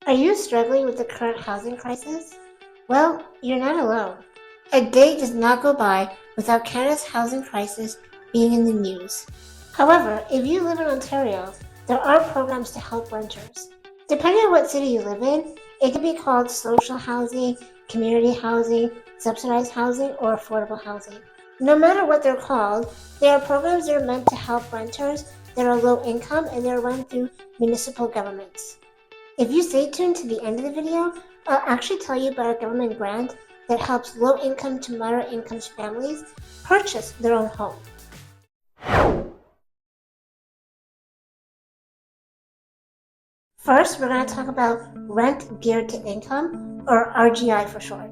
Are you struggling with the current housing crisis? Well, you're not alone. A day does not go by without Canada's housing crisis being in the news. However, if you live in Ontario, there are programs to help renters. Depending on what city you live in, it can be called social housing, community housing, subsidized housing, or affordable housing. No matter what they're called, they are programs that are meant to help renters that are low income and they're run through municipal governments. If you stay tuned to the end of the video, I'll actually tell you about a government grant that helps low-income to moderate-income families purchase their own home. First, we're going to talk about rent geared to income, or RGI for short.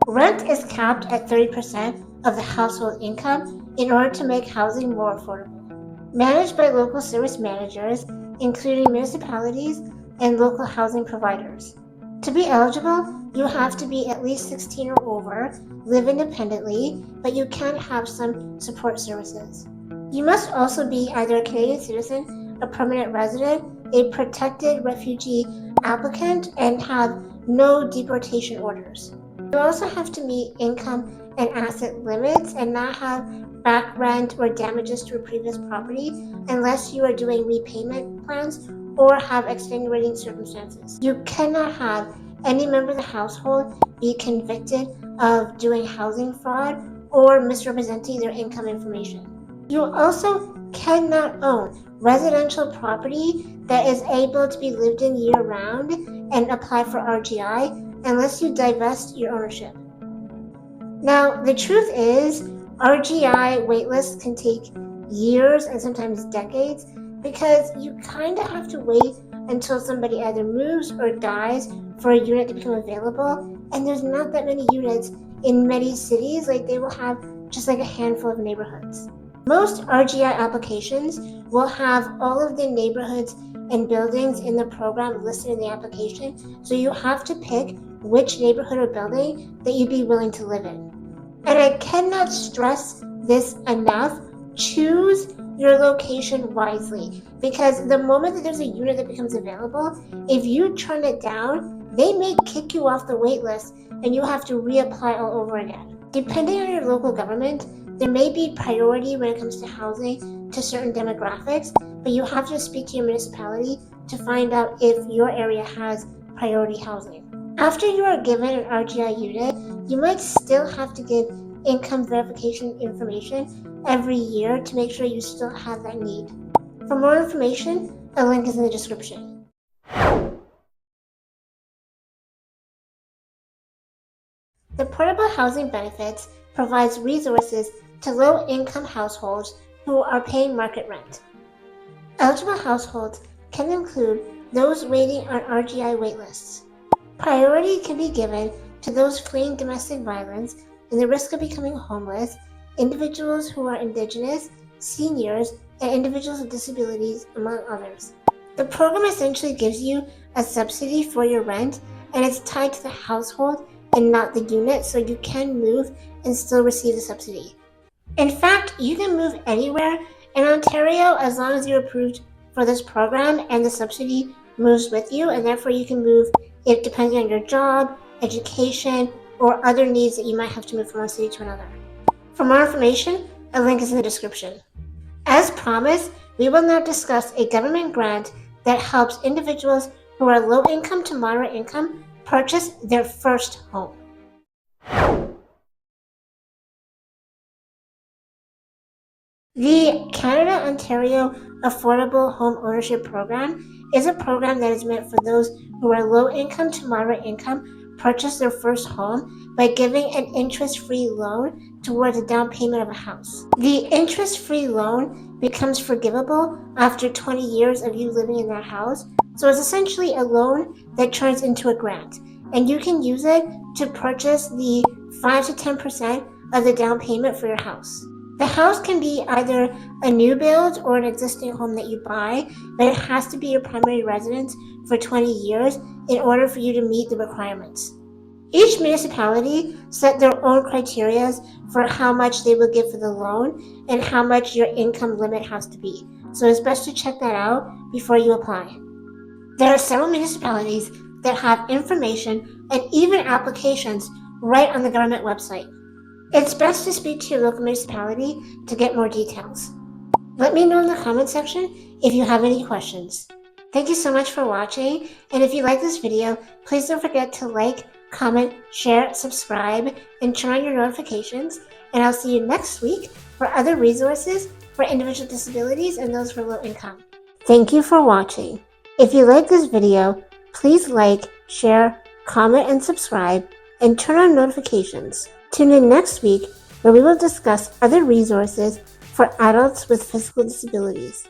Rent is capped at 30% of the household income in order to make housing more affordable. Managed by local service managers, including municipalities and local housing providers. To be eligible, you have to be at least 16 or over, live independently, but you can have some support services. You must also be either a Canadian citizen, a permanent resident, a protected refugee applicant, and have no deportation orders. You also have to meet income and asset limits and not have back rent or damages to a previous property unless you are doing repayment plans or have extenuating circumstances. You cannot have any member of the household be convicted of doing housing fraud or misrepresenting their income information. You also cannot own residential property that is able to be lived in year-round and apply for RGI unless you divest your ownership. Now, the truth is, RGI waitlists can take years and sometimes decades because you kind of have to wait until somebody either moves or dies for a unit to become available, and there's not that many units in many cities. Like, they will have just like a handful of neighborhoods. Most RGI applications will have all of the neighborhoods and buildings in the program listed in the application, so you have to pick which neighborhood or building that you'd be willing to live in. And I cannot stress this enough: choose your location wisely, because the moment that there's a unit that becomes available, if you turn it down, they may kick you off the wait list and you have to reapply all over again. Depending on your local government, there may be priority when it comes to housing to certain demographics, but you have to speak to your municipality to find out if your area has priority housing. After you are given an RGI unit, you might still have to give income verification information every year to make sure you still have that need. For more information, a link is in the description. The Portable Housing Benefits provides resources to low-income households who are paying market rent. Eligible households can include those waiting on RGI waitlists. Priority can be given to those fleeing domestic violence and the risk of becoming homeless, individuals who are Indigenous, seniors, and individuals with disabilities, among others. The program essentially gives you a subsidy for your rent, and it's tied to the household and not the unit, so you can move and still receive the subsidy. In fact, you can move anywhere in Ontario as long as you're approved for this program and the subsidy moves with you, and therefore you can move if depending on your job, education, or other needs that you might have to move from one city to another. For more information, a link is in the description. As promised, we will now discuss a government grant that helps individuals who are low income to moderate income purchase their first home. The Canada-Ontario Affordable Home Ownership Program is a program that is meant for those who are low income to moderate income purchase their first home by giving an interest-free loan towards the down payment of a house. The interest-free loan becomes forgivable after 20 years of you living in that house, so it's essentially a loan that turns into a grant, and you can use it to purchase the 5 to 10% of the down payment for your house. The house can be either a new build or an existing home that you buy, but it has to be your primary residence for 20 years in order for you to meet the requirements. Each municipality set their own criteria for how much they will give for the loan and how much your income limit has to be, so it's best to check that out before you apply. There are several municipalities that have information and even applications right on the government website. It's best to speak to your local municipality to get more details. Let me know in the comment section if you have any questions. Thank you so much for watching, and if you like this video, please don't forget to like, comment, share, subscribe, and turn on your notifications, and I'll see you next week for other resources for individual disabilities and those for low income. Thank you for watching. If you like this video, please like, share, comment, and subscribe, and turn on notifications. Tune in next week where we will discuss other resources for adults with physical disabilities.